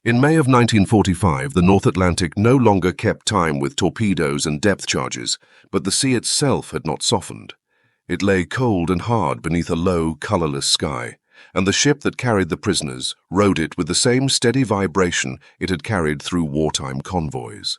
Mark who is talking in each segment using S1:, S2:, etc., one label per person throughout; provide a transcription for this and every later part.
S1: In May of 1945, the North Atlantic no longer kept time with torpedoes and depth charges, but the sea itself had not softened. It lay cold and hard beneath a low, colourless sky, and the ship that carried the prisoners rode it with the same steady vibration it had carried through wartime convoys.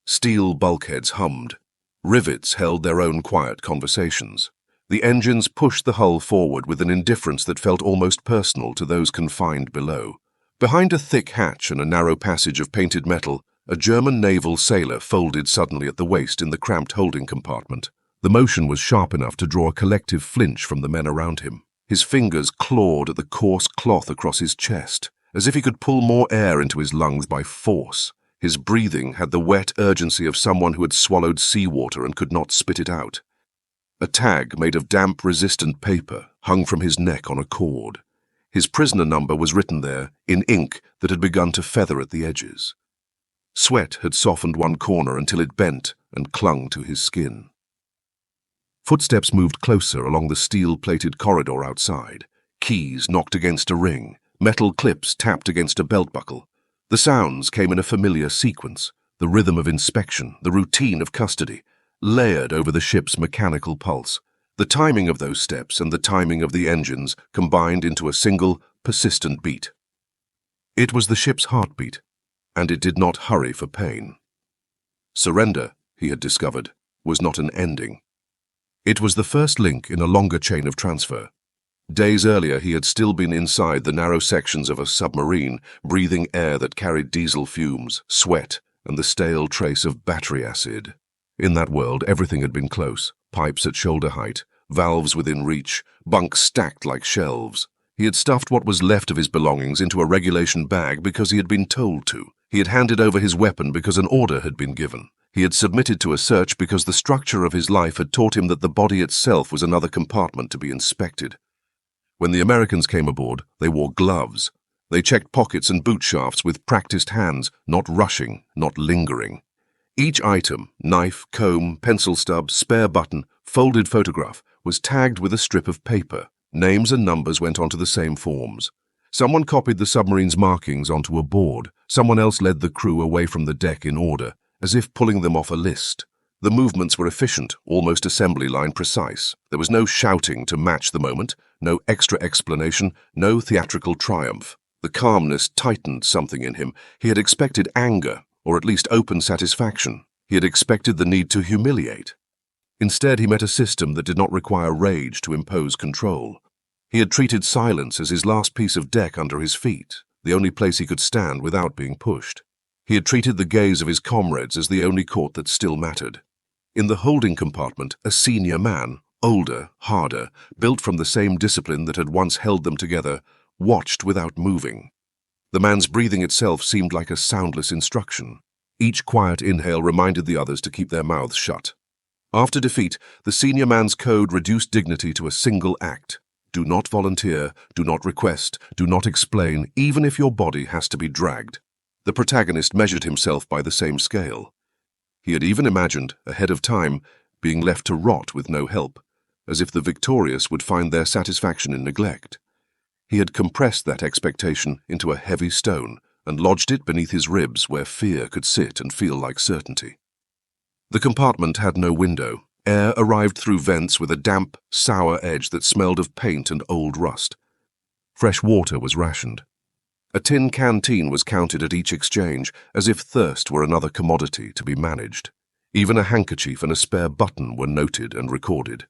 S1: Steel bulkheads hummed. Rivets held their own quiet conversations. The engines pushed the hull forward with an indifference that felt almost personal to those confined below. Behind a thick hatch and a narrow passage of painted metal, a German naval sailor folded suddenly at the waist in the cramped holding compartment. The motion was sharp enough to draw a collective flinch from the men around him. His fingers clawed at the coarse cloth across his chest, as if he could pull more air into his lungs by force. His breathing had the wet urgency of someone who had swallowed seawater and could not spit it out. A tag made of damp-resistant paper hung from his neck on a cord. His prisoner number was written there in ink that had begun to feather at the edges. Sweat had softened one corner until it bent and clung to his skin. Footsteps moved closer along the steel-plated corridor outside. Keys knocked against a ring. Metal clips tapped against a belt buckle. The sounds came in a familiar sequence, the rhythm of inspection, the routine of custody, layered over the ship's mechanical pulse. The timing of those steps and the timing of the engines combined into a single, persistent beat. It was the ship's heartbeat, and it did not hurry for pain. Surrender, he had discovered, was not an ending. It was the first link in a longer chain of transfer. Days earlier, he had still been inside the narrow sections of a submarine, breathing air that carried diesel fumes, sweat, and the stale trace of battery acid. In that world, everything had been close, pipes at shoulder height, valves within reach, bunks stacked like shelves. He had stuffed what was left of his belongings into a regulation bag because he had been told to. He had handed over his weapon because an order had been given. He had submitted to a search because the structure of his life had taught him that the body itself was another compartment to be inspected. When the Americans came aboard, they wore gloves. They checked pockets and boot shafts with practiced hands, not rushing, not lingering. Each item, knife, comb, pencil stub, spare button, folded photograph, was tagged with a strip of paper. Names and numbers went onto the same forms. Someone copied the submarine's markings onto a board. Someone else led the crew away from the deck in order, as if pulling them off a list. The movements were efficient, almost assembly line precise. There was no shouting to match the moment, no extra explanation, no theatrical triumph. The calmness tightened something in him. He had expected anger, or at least open satisfaction. He had expected the need to humiliate. Instead, he met a system that did not require rage to impose control. He had treated silence as his last piece of deck under his feet, the only place he could stand without being pushed. He had treated the gaze of his comrades as the only court that still mattered. In the holding compartment, a senior man, older, harder, built from the same discipline that had once held them together, watched without moving. The man's breathing itself seemed like a soundless instruction. Each quiet inhale reminded the others to keep their mouths shut. After defeat, the senior man's code reduced dignity to a single act. Do not volunteer, do not request, do not explain, even if your body has to be dragged. The protagonist measured himself by the same scale. He had even imagined, ahead of time, being left to rot with no help, as if the victorious would find their satisfaction in neglect. He had compressed that expectation into a heavy stone and lodged it beneath his ribs where fear could sit and feel like certainty. The compartment had no window. Air arrived through vents with a damp, sour edge that smelled of paint and old rust. Fresh water was rationed. A tin canteen was counted at each exchange, as if thirst were another commodity to be managed. Even a handkerchief and a spare button were noted and recorded.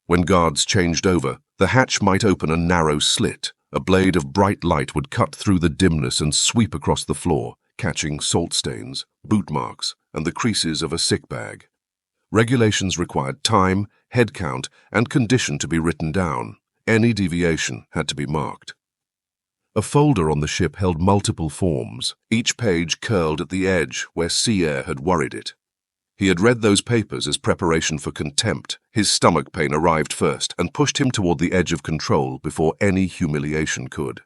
S1: When guards changed over, the hatch might open a narrow slit. A blade of bright light would cut through the dimness and sweep across the floor, catching salt stains, boot marks, and the creases of a sick bag. Regulations required time, head count, and condition to be written down. Any deviation had to be marked. A folder on the ship held multiple forms, each page curled at the edge where sea air had worried it. He had read those papers as preparation for contempt. His stomach pain arrived first and pushed him toward the edge of control before any humiliation could.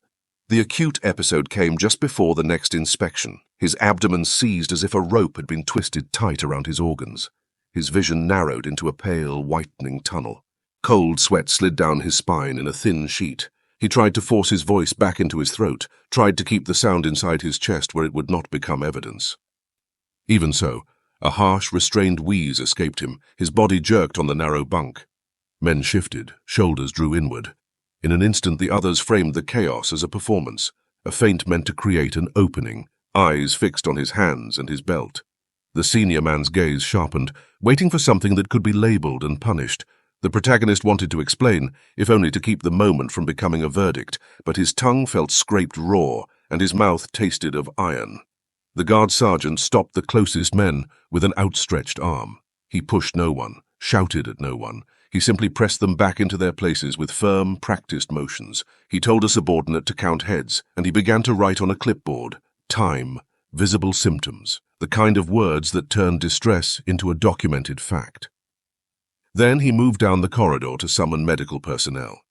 S1: The acute episode came just before the next inspection. His abdomen seized as if a rope had been twisted tight around his organs. His vision narrowed into a pale, whitening tunnel. Cold sweat slid down his spine in a thin sheet. He tried to force his voice back into his throat, tried to keep the sound inside his chest where it would not become evidence. Even so, a harsh, restrained wheeze escaped him. His body jerked on the narrow bunk. Men shifted, shoulders drew inward. In an instant the others framed the chaos as a performance, a feint meant to create an opening, eyes fixed on his hands and his belt. The senior man's gaze sharpened, waiting for something that could be labelled and punished. The protagonist wanted to explain, if only to keep the moment from becoming a verdict, but his tongue felt scraped raw, and his mouth tasted of iron. The guard sergeant stopped the closest men with an outstretched arm. He pushed no one, shouted at no one. He simply pressed them back into their places with firm, practiced motions. He told a subordinate to count heads, and he began to write on a clipboard, time, visible symptoms, the kind of words that turned distress into a documented fact. Then he moved down the corridor to summon medical personnel.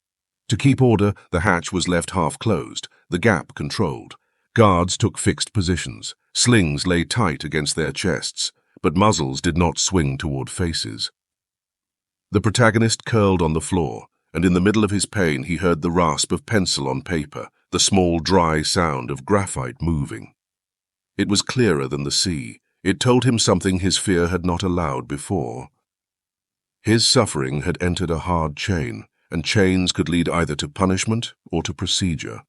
S1: To keep order, the hatch was left half closed, the gap controlled. Guards took fixed positions. Slings lay tight against their chests, but muzzles did not swing toward faces. The protagonist curled on the floor, and in the middle of his pain he heard the rasp of pencil on paper, the small, dry sound of graphite moving. It was clearer than the sea. It told him something his fear had not allowed before. His suffering had entered a hard chain, and chains could lead either to punishment or to procedure.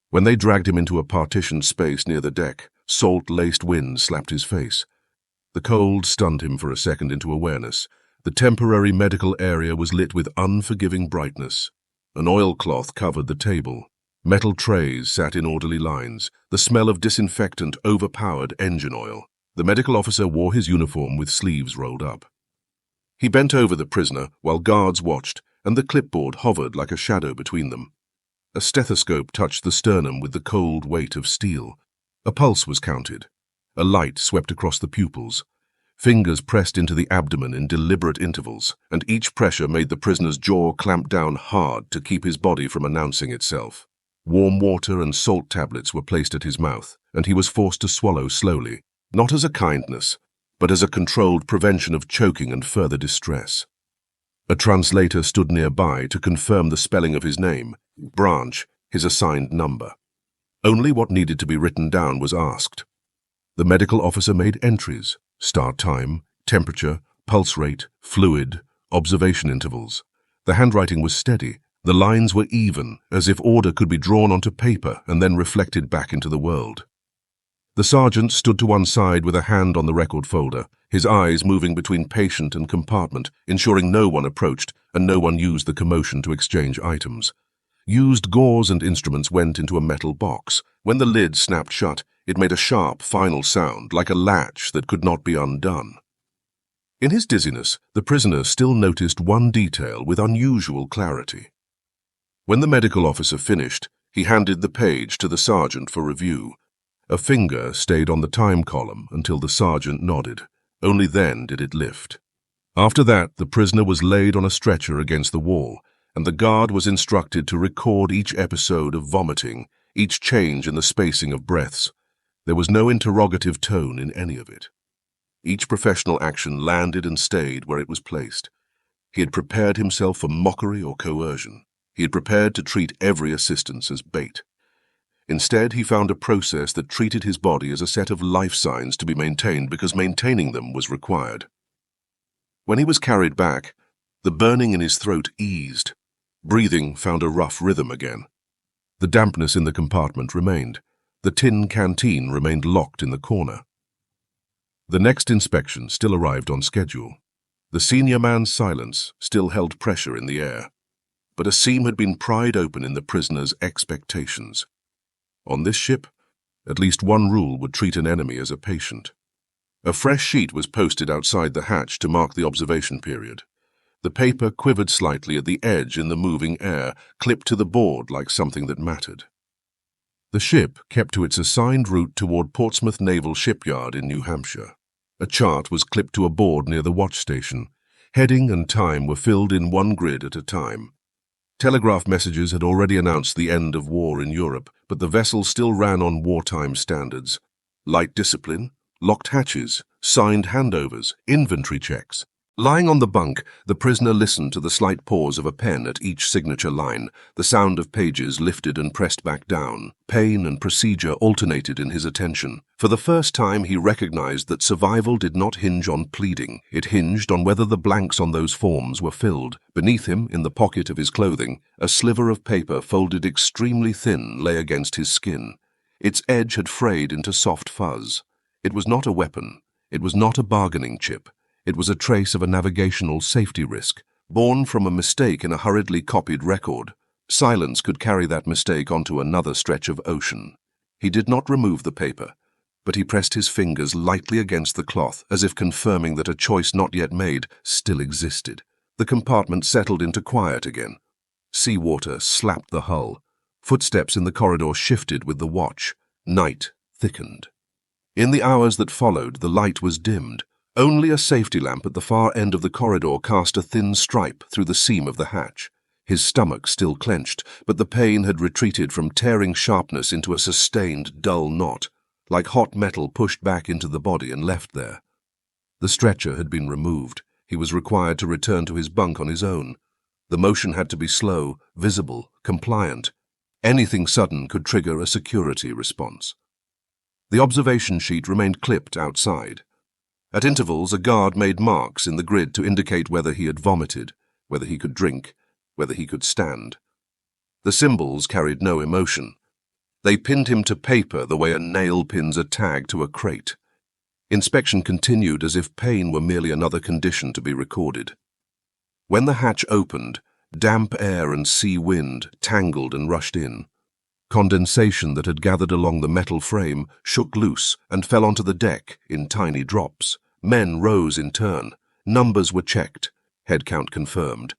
S1: When they dragged him into a partitioned space near the deck, salt-laced wind slapped his face. The cold stunned him for a second into awareness. The temporary medical area was lit with unforgiving brightness. An oilcloth covered the table. Metal trays sat in orderly lines. The smell of disinfectant overpowered engine oil. The medical officer wore his uniform with sleeves rolled up. He bent over the prisoner while guards watched, and the clipboard hovered like a shadow between them. A stethoscope touched the sternum with the cold weight of steel. A pulse was counted. A light swept across the pupils. Fingers pressed into the abdomen in deliberate intervals, and each pressure made the prisoner's jaw clamp down hard to keep his body from announcing itself. Warm water and salt tablets were placed at his mouth, and he was forced to swallow slowly, not as a kindness, but as a controlled prevention of choking and further distress. A translator stood nearby to confirm the spelling of his name, Branch, his assigned number. Only what needed to be written down was asked. The medical officer made entries: start time, temperature, pulse rate, fluid, observation intervals. The handwriting was steady. The lines were even, as if order could be drawn onto paper and then reflected back into the world. The sergeant stood to one side with a hand on the record folder, his eyes moving between patient and compartment, ensuring no one approached and no one used the commotion to exchange items. Used gauze and instruments went into a metal box. When the lid snapped shut, it made a sharp, final sound, like a latch that could not be undone. In his dizziness, the prisoner still noticed one detail with unusual clarity. When the medical officer finished, he handed the page to the sergeant for review. A finger stayed on the time column until the sergeant nodded. Only then did it lift. After that, the prisoner was laid on a stretcher against the wall, and the guard was instructed to record each episode of vomiting, each change in the spacing of breaths. There was no interrogative tone in any of it. Each professional action landed and stayed where it was placed. He had prepared himself for mockery or coercion. He had prepared to treat every assistance as bait. Instead, he found a process that treated his body as a set of life signs to be maintained because maintaining them was required. When he was carried back, the burning in his throat eased. Breathing found a rough rhythm again. The dampness in the compartment remained. The tin canteen remained locked in the corner. The next inspection still arrived on schedule. The senior man's silence still held pressure in the air. But a seam had been pried open in the prisoner's expectations. On this ship, at least one rule would treat an enemy as a patient. A fresh sheet was posted outside the hatch to mark the observation period. The paper quivered slightly at the edge in the moving air, clipped to the board like something that mattered. The ship kept to its assigned route toward Portsmouth Naval Shipyard in New Hampshire. A chart was clipped to a board near the watch station. Heading and time were filled in one grid at a time. Telegraph messages had already announced the end of war in Europe, but the vessel still ran on wartime standards. Light discipline, locked hatches, signed handovers, inventory checks. Lying on the bunk, the prisoner listened to the slight pause of a pen at each signature line, the sound of pages lifted and pressed back down. Pain and procedure alternated in his attention. For the first time, he recognized that survival did not hinge on pleading. It hinged on whether the blanks on those forms were filled. Beneath him, in the pocket of his clothing, a sliver of paper folded extremely thin lay against his skin. Its edge had frayed into soft fuzz. It was not a weapon. It was not a bargaining chip. It was a trace of a navigational safety risk, born from a mistake in a hurriedly copied record. Silence could carry that mistake onto another stretch of ocean. He did not remove the paper, but he pressed his fingers lightly against the cloth, as if confirming that a choice not yet made still existed. The compartment settled into quiet again. Seawater slapped the hull. Footsteps in the corridor shifted with the watch. Night thickened. In the hours that followed, the light was dimmed. Only a safety lamp at the far end of the corridor cast a thin stripe through the seam of the hatch. His stomach still clenched, but the pain had retreated from tearing sharpness into a sustained, dull knot, like hot metal pushed back into the body and left there. The stretcher had been removed. He was required to return to his bunk on his own. The motion had to be slow, visible, compliant. Anything sudden could trigger a security response. The observation sheet remained clipped outside. At intervals, a guard made marks in the grid to indicate whether he had vomited, whether he could drink, whether he could stand. The symbols carried no emotion. They pinned him to paper the way a nail pins a tag to a crate. Inspection continued as if pain were merely another condition to be recorded. When the hatch opened, damp air and sea wind tangled and rushed in. Condensation that had gathered along the metal frame shook loose and fell onto the deck in tiny drops. Men rose in turn. Numbers were checked. Head count confirmed.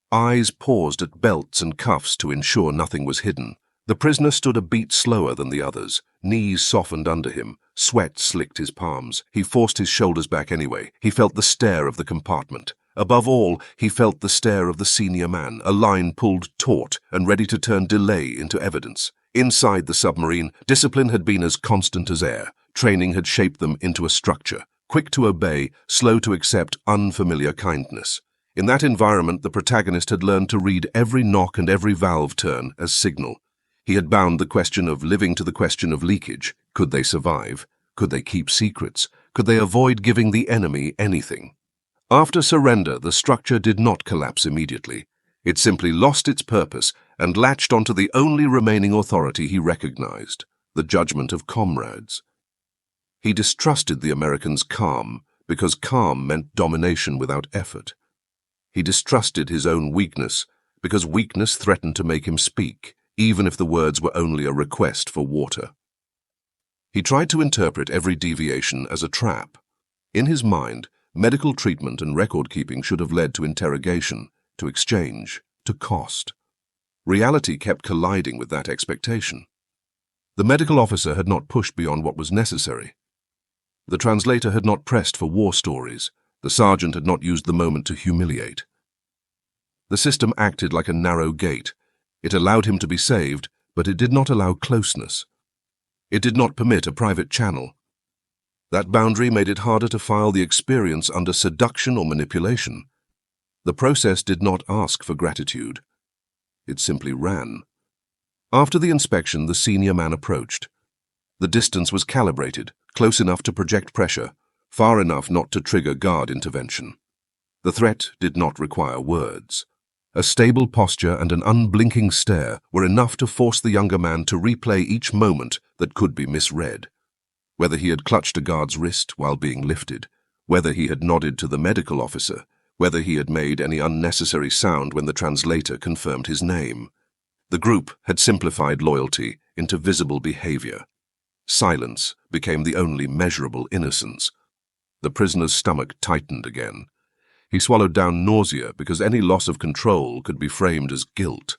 S1: Eyes paused at belts and cuffs to ensure nothing was hidden. The prisoner stood a beat slower than the others. Knees softened under him. Sweat slicked his palms. He forced his shoulders back anyway. He felt the stare of the compartment. Above all, he felt the stare of the senior man, a line pulled taut and ready to turn delay into evidence. Inside the submarine, discipline had been as constant as air. Training had shaped them into a structure, quick to obey, slow to accept unfamiliar kindness. In that environment, the protagonist had learned to read every knock and every valve turn as signal. He had bound the question of living to the question of leakage. Could they survive? Could they keep secrets? Could they avoid giving the enemy anything? After surrender, the structure did not collapse immediately. It simply lost its purpose and latched onto the only remaining authority he recognized, the judgment of comrades. He distrusted the Americans' calm, because calm meant domination without effort. He distrusted his own weakness, because weakness threatened to make him speak, even if the words were only a request for water. He tried to interpret every deviation as a trap. In his mind, medical treatment and record-keeping should have led to interrogation, to exchange, to cost. Reality kept colliding with that expectation. The medical officer had not pushed beyond what was necessary. The translator had not pressed for war stories. The sergeant had not used the moment to humiliate. The system acted like a narrow gate. It allowed him to be saved, but it did not allow closeness. It did not permit a private channel. That boundary made it harder to file the experience under seduction or manipulation. The process did not ask for gratitude. It simply ran. After the inspection, the senior man approached. The distance was calibrated, close enough to project pressure, far enough not to trigger guard intervention. The threat did not require words. A stable posture and an unblinking stare were enough to force the younger man to replay each moment that could be misread. Whether he had clutched a guard's wrist while being lifted, whether he had nodded to the medical officer, whether he had made any unnecessary sound when the translator confirmed his name. The group had simplified loyalty into visible behavior. Silence became the only measurable innocence. The prisoner's stomach tightened again. He swallowed down nausea because any loss of control could be framed as guilt.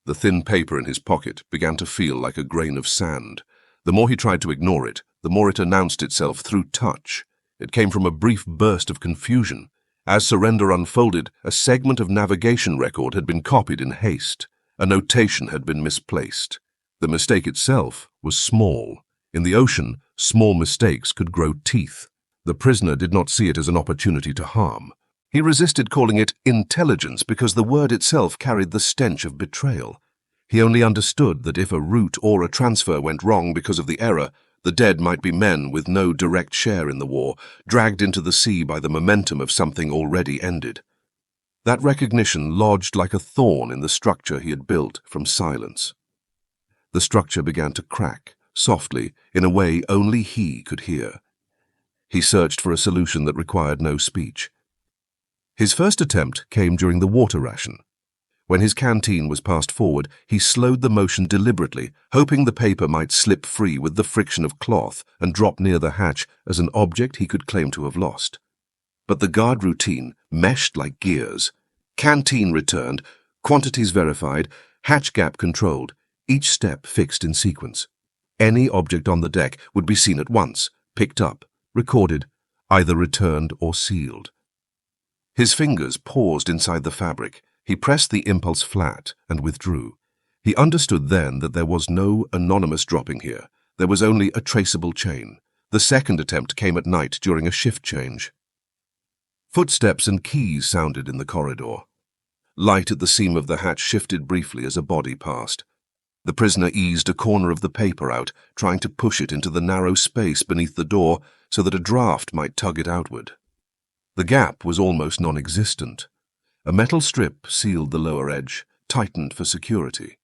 S1: The thin paper in his pocket began to feel like a grain of sand. The more he tried to ignore it, the more it announced itself through touch. It came from a brief burst of confusion. As surrender unfolded, a segment of navigation record had been copied in haste. A notation had been misplaced. The mistake itself was small. In the ocean, small mistakes could grow teeth. The prisoner did not see it as an opportunity to harm. He resisted calling it intelligence because the word itself carried the stench of betrayal. He only understood that if a route or a transfer went wrong because of the error, the dead might be men with no direct share in the war, dragged into the sea by the momentum of something already ended. That recognition lodged like a thorn in the structure he had built from silence. The structure began to crack, softly, in a way only he could hear. He searched for a solution that required no speech. His first attempt came during the water ration. When his canteen was passed forward, he slowed the motion deliberately, hoping the paper might slip free with the friction of cloth and drop near the hatch as an object he could claim to have lost. But the guard routine meshed like gears. Canteen returned, quantities verified, hatch gap controlled, each step fixed in sequence. Any object on the deck would be seen at once, picked up, recorded, either returned or sealed. His fingers paused inside the fabric. He pressed the impulse flat and withdrew. He understood then that there was no anonymous dropping here. There was only a traceable chain. The second attempt came at night during a shift change. Footsteps and keys sounded in the corridor. Light at the seam of the hatch shifted briefly as a body passed. The prisoner eased a corner of the paper out, trying to push it into the narrow space beneath the door so that a draft might tug it outward. The gap was almost non-existent. A metal strip sealed the lower edge, tightened for security.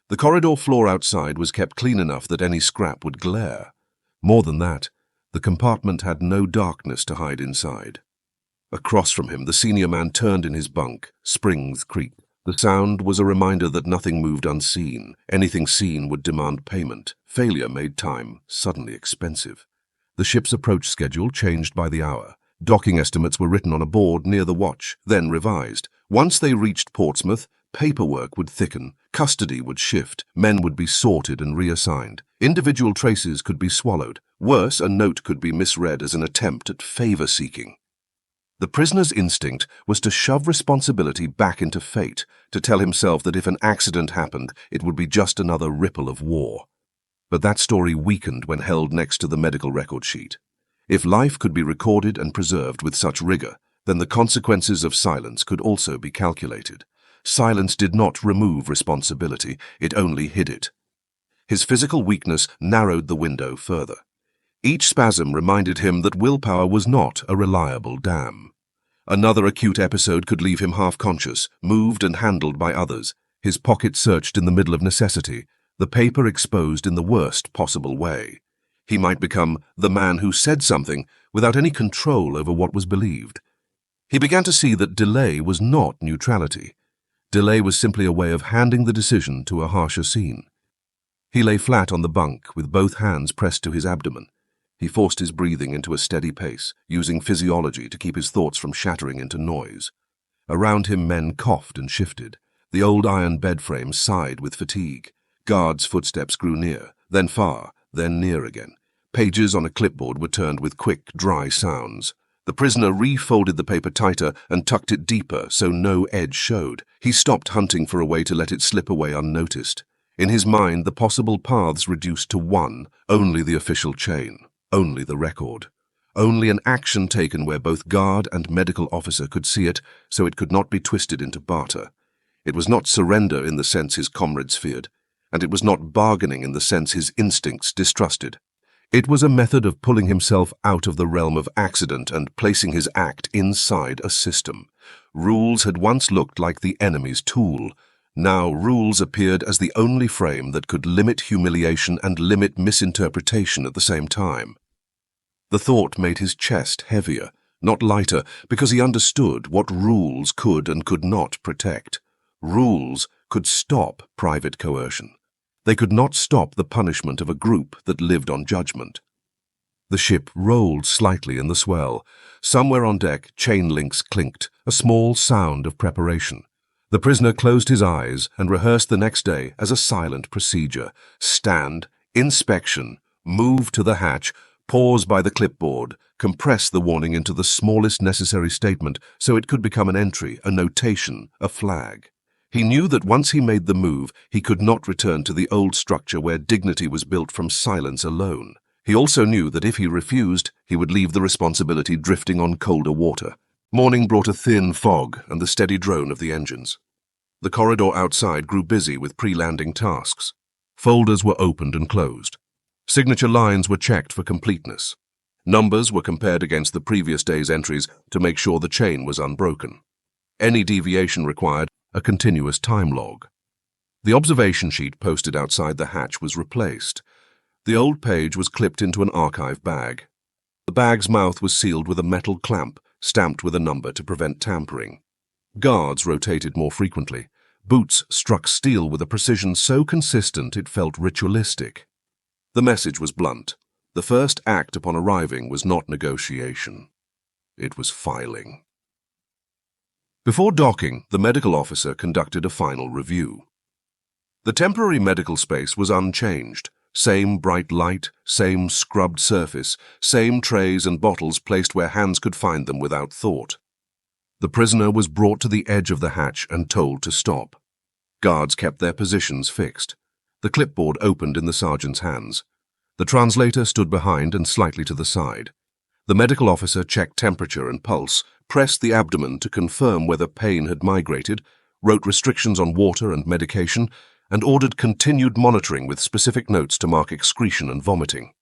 S1: The corridor floor outside was kept clean enough that any scrap would glare. More than that, the compartment had no darkness to hide inside. Across from him, the senior man turned in his bunk. Springs creaked. The sound was a reminder that nothing moved unseen. Anything seen would demand payment. Failure made time suddenly expensive. The ship's approach schedule changed by the hour. Docking estimates were written on a board near the watch, then revised. Once they reached Portsmouth, paperwork would thicken, custody would shift, men would be sorted and reassigned. Individual traces could be swallowed. Worse, a note could be misread as an attempt at favor-seeking. The prisoner's instinct was to shove responsibility back into fate, to tell himself that if an accident happened, it would be just another ripple of war. But that story weakened when held next to the medical record sheet. If life could be recorded and preserved with such rigor, then the consequences of silence could also be calculated. Silence did not remove responsibility, it only hid it. His physical weakness narrowed the window further. Each spasm reminded him that willpower was not a reliable dam. Another acute episode could leave him half-conscious, moved and handled by others, his pocket searched in the middle of necessity, the paper exposed in the worst possible way. He might become the man who said something without any control over what was believed. He began to see that delay was not neutrality. Delay was simply a way of handing the decision to a harsher scene. He lay flat on the bunk with both hands pressed to his abdomen. He forced his breathing into a steady pace, using physiology to keep his thoughts from shattering into noise. Around him men coughed and shifted. The old iron bed frame sighed with fatigue. Guards' footsteps grew near, then far, then near again. Pages on a clipboard were turned with quick, dry sounds. The prisoner refolded the paper tighter and tucked it deeper so no edge showed. He stopped hunting for a way to let it slip away unnoticed. In his mind, the possible paths reduced to one, only the official chain, only the record. Only an action taken where both guard and medical officer could see it, so it could not be twisted into barter. It was not surrender in the sense his comrades feared, and it was not bargaining in the sense his instincts distrusted. It was a method of pulling himself out of the realm of accident and placing his act inside a system. Rules had once looked like the enemy's tool. Now rules appeared as the only frame that could limit humiliation and limit misinterpretation at the same time. The thought made his chest heavier, not lighter, because he understood what rules could and could not protect. Rules could stop private coercion. They could not stop the punishment of a group that lived on judgment. The ship rolled slightly in the swell. Somewhere on deck, chain links clinked, a small sound of preparation. The prisoner closed his eyes and rehearsed the next day as a silent procedure. Stand, inspection, move to the hatch, pause by the clipboard, compress the warning into the smallest necessary statement so it could become an entry, a notation, a flag. He knew that once he made the move, he could not return to the old structure where dignity was built from silence alone. He also knew that if he refused, he would leave the responsibility drifting on colder water. Morning brought a thin fog and the steady drone of the engines. The corridor outside grew busy with pre-landing tasks. Folders were opened and closed. Signature lines were checked for completeness. Numbers were compared against the previous day's entries to make sure the chain was unbroken. Any deviation required a continuous time log. The observation sheet posted outside the hatch was replaced. The old page was clipped into an archive bag. The bag's mouth was sealed with a metal clamp, stamped with a number to prevent tampering. Guards rotated more frequently. Boots struck steel with a precision so consistent it felt ritualistic. The message was blunt. The first act upon arriving was not negotiation. It was filing. Before docking, the medical officer conducted a final review. The temporary medical space was unchanged. Same bright light, same scrubbed surface, same trays and bottles placed where hands could find them without thought. The prisoner was brought to the edge of the hatch and told to stop. Guards kept their positions fixed. The clipboard opened in the sergeant's hands. The translator stood behind and slightly to the side. The medical officer checked temperature and pulse, pressed the abdomen to confirm whether pain had migrated, wrote restrictions on water and medication, and ordered continued monitoring with specific notes to mark excretion and vomiting.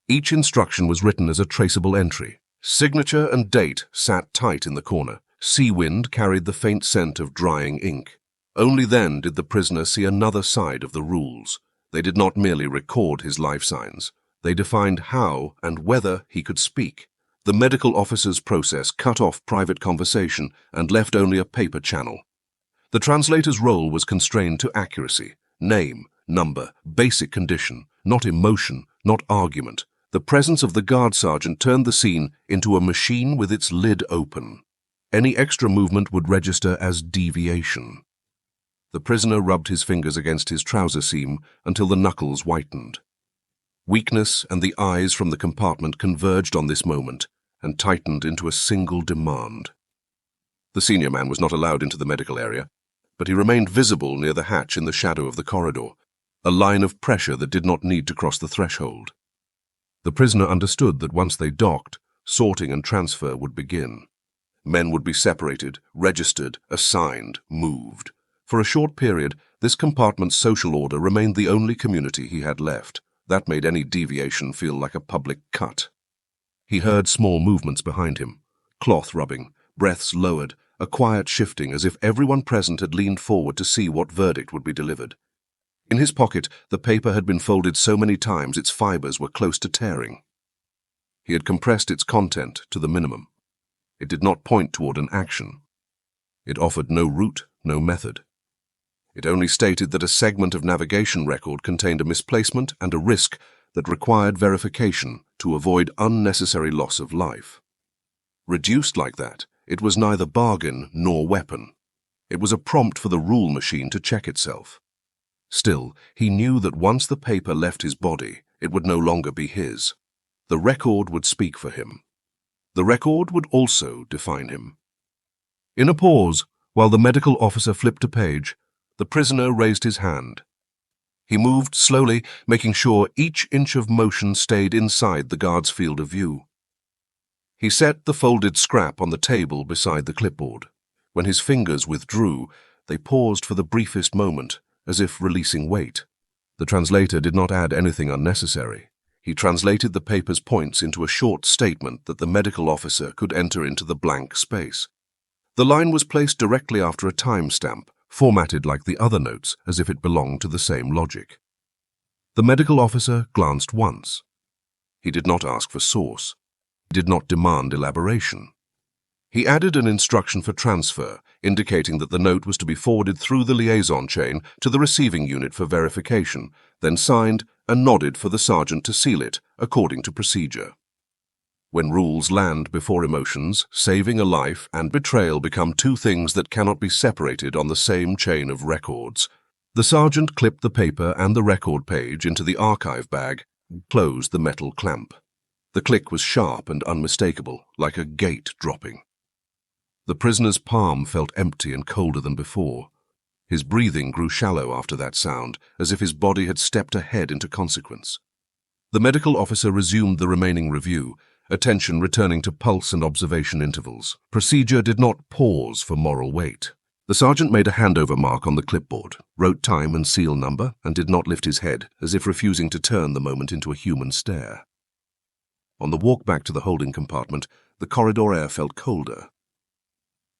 S1: Each instruction was written as a traceable entry. Signature and date sat tight in the corner. Sea wind carried the faint scent of drying ink. Only then did the prisoner see another side of the rules. They did not merely record his life signs. They defined how and whether he could speak. The medical officer's process cut off private conversation and left only a paper channel. The translator's role was constrained to accuracy. Name, number, basic condition, not emotion, not argument. The presence of the guard sergeant turned the scene into a machine with its lid open. Any extra movement would register as deviation. The prisoner rubbed his fingers against his trouser seam until the knuckles whitened. Weakness and the eyes from the compartment converged on this moment and tightened into a single demand. The senior man was not allowed into the medical area, but he remained visible near the hatch in the shadow of the corridor, a line of pressure that did not need to cross the threshold. The prisoner understood that once they docked, sorting and transfer would begin. Men would be separated, registered, assigned, moved. For a short period, this compartment's social order remained the only community he had left. That made any deviation feel like a public cut. He heard small movements behind him, cloth rubbing, breaths lowered, a quiet shifting as if everyone present had leaned forward to see what verdict would be delivered. In his pocket, the paper had been folded so many times its fibers were close to tearing. He had compressed its content to the minimum. It did not point toward an action. It offered no route, no method. It only stated that a segment of navigation record contained a misplacement and a risk that required verification to avoid unnecessary loss of life. Reduced like that, it was neither bargain nor weapon. It was a prompt for the rule machine to check itself. Still, he knew that once the paper left his body, it would no longer be his. The record would speak for him. The record would also define him. In a pause, while the medical officer flipped a page, the prisoner raised his hand. He moved slowly, making sure each inch of motion stayed inside the guard's field of view. He set the folded scrap on the table beside the clipboard. When his fingers withdrew, they paused for the briefest moment, as if releasing weight. The translator did not add anything unnecessary. He translated the paper's points into a short statement that the medical officer could enter into the blank space. The line was placed directly after a timestamp, formatted like the other notes as if it belonged to the same logic. The medical officer glanced once. He did not ask for source. He did not demand elaboration. He added an instruction for transfer, indicating that the note was to be forwarded through the liaison chain to the receiving unit for verification, then signed and nodded for the sergeant to seal it, according to procedure. When rules land before emotions, saving a life and betrayal become two things that cannot be separated on the same chain of records. The sergeant clipped the paper and the record page into the archive bag and closed the metal clamp. The click was sharp and unmistakable, like a gate dropping. The prisoner's palm felt empty and colder than before. His breathing grew shallow after that sound, as if his body had stepped ahead into consequence. The medical officer resumed the remaining review, attention returning to pulse and observation intervals. Procedure did not pause for moral weight. The sergeant made a handover mark on the clipboard, wrote time and seal number, and did not lift his head, as if refusing to turn the moment into a human stare. On the walk back to the holding compartment, the corridor air felt colder.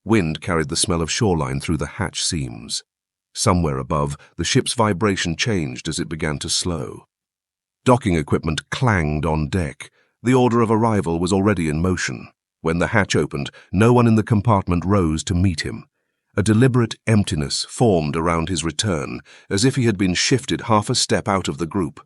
S1: Wind carried the smell of shoreline through the hatch seams. Somewhere above, the ship's vibration changed as it began to slow. Docking equipment clanged on deck. The order of arrival was already in motion. When the hatch opened, no one in the compartment rose to meet him. A deliberate emptiness formed around his return, as if he had been shifted half a step out of the group.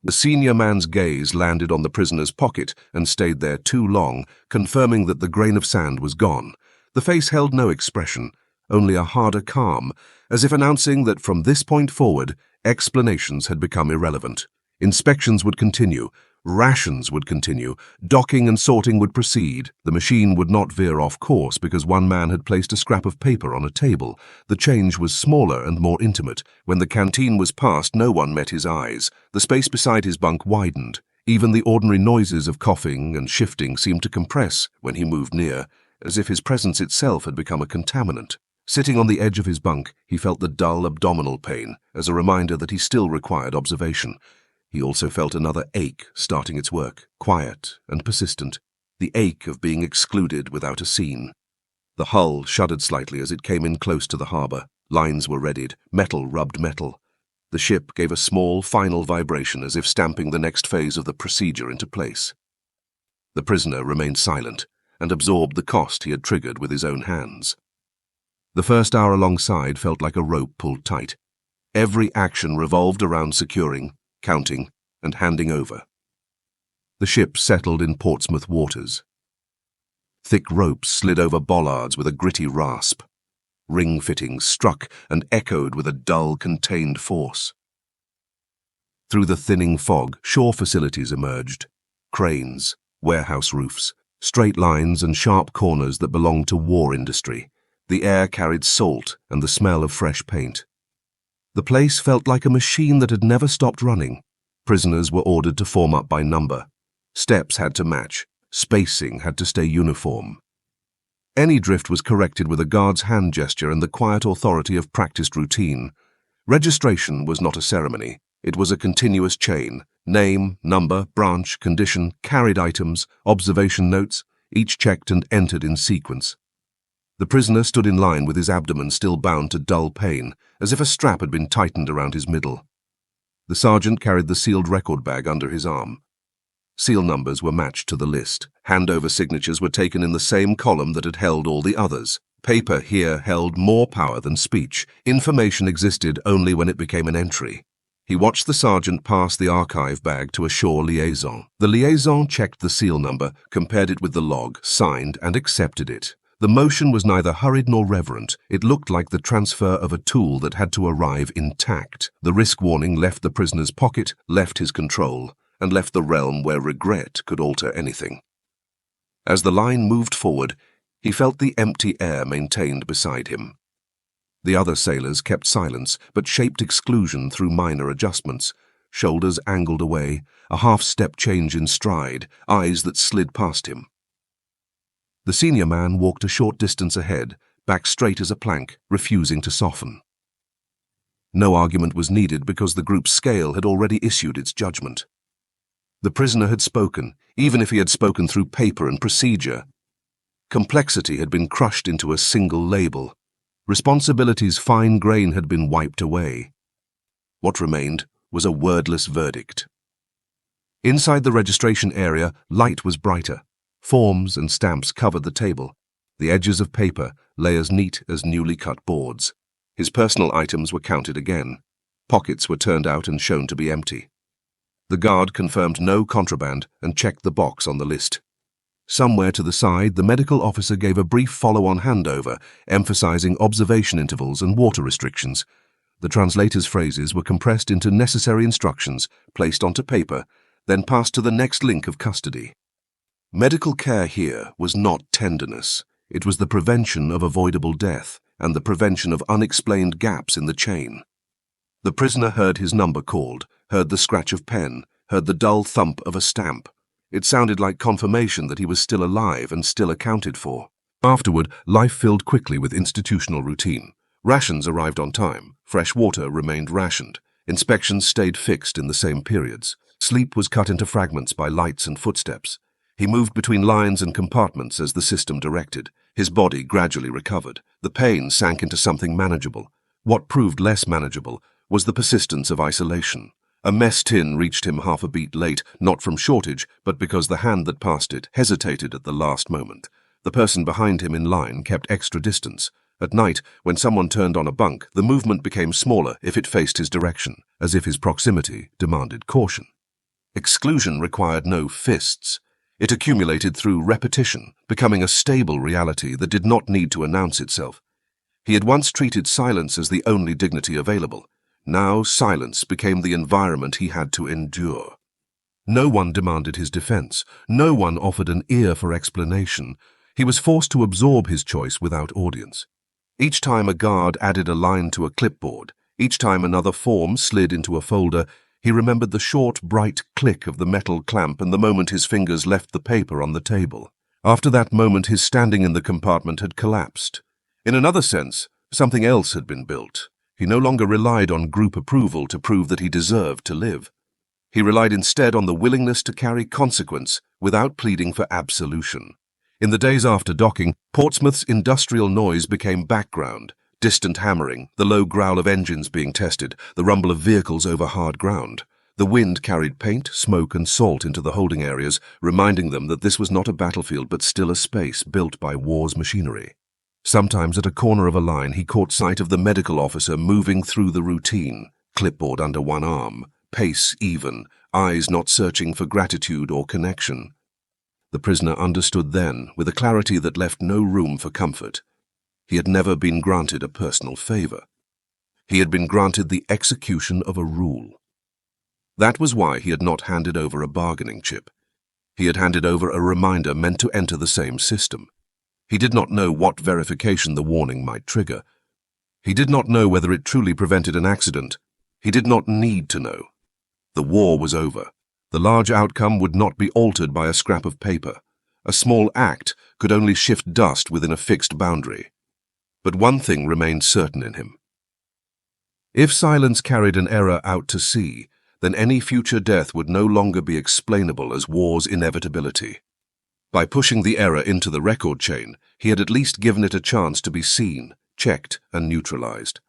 S1: The senior man's gaze landed on the prisoner's pocket and stayed there too long, confirming that the grain of sand was gone. The face held no expression, only a harder calm, as if announcing that from this point forward, explanations had become irrelevant. Inspections would continue, rations would continue, docking and sorting would proceed. The machine would not veer off course because one man had placed a scrap of paper on a table. The change was smaller and more intimate. When the canteen was passed, no one met his eyes. The space beside his bunk widened. Even the ordinary noises of coughing and shifting seemed to compress when he moved near, as if his presence itself had become a contaminant. Sitting on the edge of his bunk, he felt the dull abdominal pain, as a reminder that he still required observation. He also felt another ache starting its work, quiet and persistent, the ache of being excluded without a scene. The hull shuddered slightly as it came in close to the harbour. Lines were readied, metal rubbed metal. The ship gave a small, final vibration as if stamping the next phase of the procedure into place. The prisoner remained silent and absorbed the cost he had triggered with his own hands. The first hour alongside felt like a rope pulled tight. Every action revolved around securing, counting, and handing over. The ship settled in Portsmouth waters. Thick ropes slid over bollards with a gritty rasp. Ring fittings struck and echoed with a dull, contained force. Through the thinning fog, shore facilities emerged. Cranes, warehouse roofs, straight lines and sharp corners that belonged to war industry. The air carried salt and the smell of fresh paint. The place felt like a machine that had never stopped running. Prisoners were ordered to form up by number. Steps had to match. Spacing had to stay uniform. Any drift was corrected with a guard's hand gesture and the quiet authority of practiced routine. Registration was not a ceremony. It was a continuous chain. Name, number, branch, condition, carried items, observation notes, each checked and entered in sequence. The prisoner stood in line with his abdomen still bound to dull pain, as if a strap had been tightened around his middle. The sergeant carried the sealed record bag under his arm. Seal numbers were matched to the list. Handover signatures were taken in the same column that had held all the others. Paper here held more power than speech. Information existed only when it became an entry. He watched the sergeant pass the archive bag to a shore liaison. The liaison checked the seal number, compared it with the log, signed, and accepted it. The motion was neither hurried nor reverent. It looked like the transfer of a tool that had to arrive intact. The risk warning left the prisoner's pocket, left his control, and left the realm where regret could alter anything. As the line moved forward, he felt the empty air maintained beside him. The other sailors kept silence, but shaped exclusion through minor adjustments. Shoulders angled away, a half-step change in stride, eyes that slid past him. The senior man walked a short distance ahead, back straight as a plank, refusing to soften. No argument was needed because the group's scale had already issued its judgment. The prisoner had spoken, even if he had spoken through paper and procedure. Complexity had been crushed into a single label. Responsibility's fine grain had been wiped away. What remained was a wordless verdict. Inside the registration area, light was brighter. Forms and stamps covered the table. The edges of paper lay as neat as newly cut boards. His personal items were counted again. Pockets were turned out and shown to be empty. The guard confirmed no contraband and checked the box on the list. Somewhere to the side, the medical officer gave a brief follow-on handover, emphasizing observation intervals and water restrictions. The translator's phrases were compressed into necessary instructions, placed onto paper, then passed to the next link of custody. Medical care here was not tenderness. It was the prevention of avoidable death and the prevention of unexplained gaps in the chain. The prisoner heard his number called, heard the scratch of pen, heard the dull thump of a stamp. It sounded like confirmation that he was still alive and still accounted for. Afterward, life filled quickly with institutional routine. Rations arrived on time, fresh water remained rationed, inspections stayed fixed in the same periods, sleep was cut into fragments by lights and footsteps. He moved between lines and compartments as the system directed. His body gradually recovered. The pain sank into something manageable. What proved less manageable was the persistence of isolation. A mess tin reached him half a beat late, not from shortage, but because the hand that passed it hesitated at the last moment. The person behind him in line kept extra distance. At night, when someone turned on a bunk, the movement became smaller if it faced his direction, as if his proximity demanded caution. Exclusion required no fists. It accumulated through repetition, becoming a stable reality that did not need to announce itself. He had once treated silence as the only dignity available. Now silence became the environment he had to endure. No one demanded his defense. No one offered an ear for explanation. He was forced to absorb his choice without audience. Each time a guard added a line to a clipboard, each time another form slid into a folder, he remembered the short, bright click of the metal clamp and the moment his fingers left the paper on the table. After that moment, his standing in the compartment had collapsed. In another sense, something else had been built. He no longer relied on group approval to prove that he deserved to live. He relied instead on the willingness to carry consequence without pleading for absolution. In the days after docking, Portsmouth's industrial noise became background. Distant hammering, the low growl of engines being tested, the rumble of vehicles over hard ground. The wind carried paint, smoke and salt into the holding areas, reminding them that this was not a battlefield but still a space built by war's machinery. Sometimes at a corner of a line he caught sight of the medical officer moving through the routine, clipboard under one arm, pace even, eyes not searching for gratitude or connection. The prisoner understood then, with a clarity that left no room for comfort. He had never been granted a personal favor. He had been granted the execution of a rule. That was why he had not handed over a bargaining chip. He had handed over a reminder meant to enter the same system. He did not know what verification the warning might trigger. He did not know whether it truly prevented an accident. He did not need to know. The war was over. The large outcome would not be altered by a scrap of paper. A small act could only shift dust within a fixed boundary. But one thing remained certain in him. If silence carried an error out to sea, then any future death would no longer be explainable as war's inevitability. By pushing the error into the record chain, he had at least given it a chance to be seen, checked, and neutralized.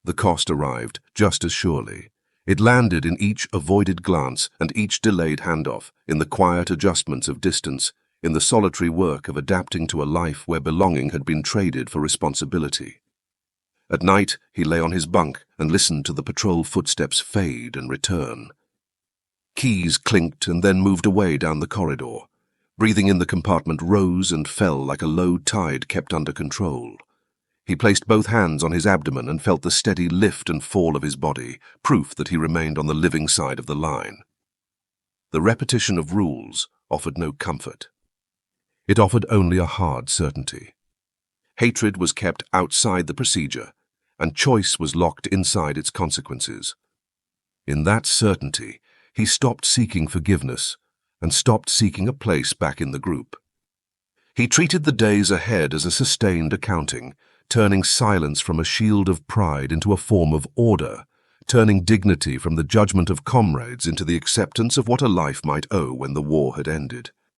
S1: The cost arrived just as surely. It landed in each avoided glance and each delayed handoff, in the quiet adjustments of distance, in the solitary work of adapting to a life where belonging had been traded for responsibility. At night, he lay on his bunk and listened to the patrol footsteps fade and return. Keys clinked and then moved away down the corridor. Breathing in the compartment rose and fell like a low tide kept under control. He placed both hands on his abdomen and felt the steady lift and fall of his body, proof that he remained on the living side of the line. The repetition of rules offered no comfort. It offered only a hard certainty. Hatred was kept outside the procedure, and choice was locked inside its consequences. In that certainty, he stopped seeking forgiveness and stopped seeking a place back in the group. He treated the days ahead as a sustained accounting, turning silence from a shield of pride into a form of order, turning dignity from the judgment of comrades into the acceptance of what a life might owe when the war had ended.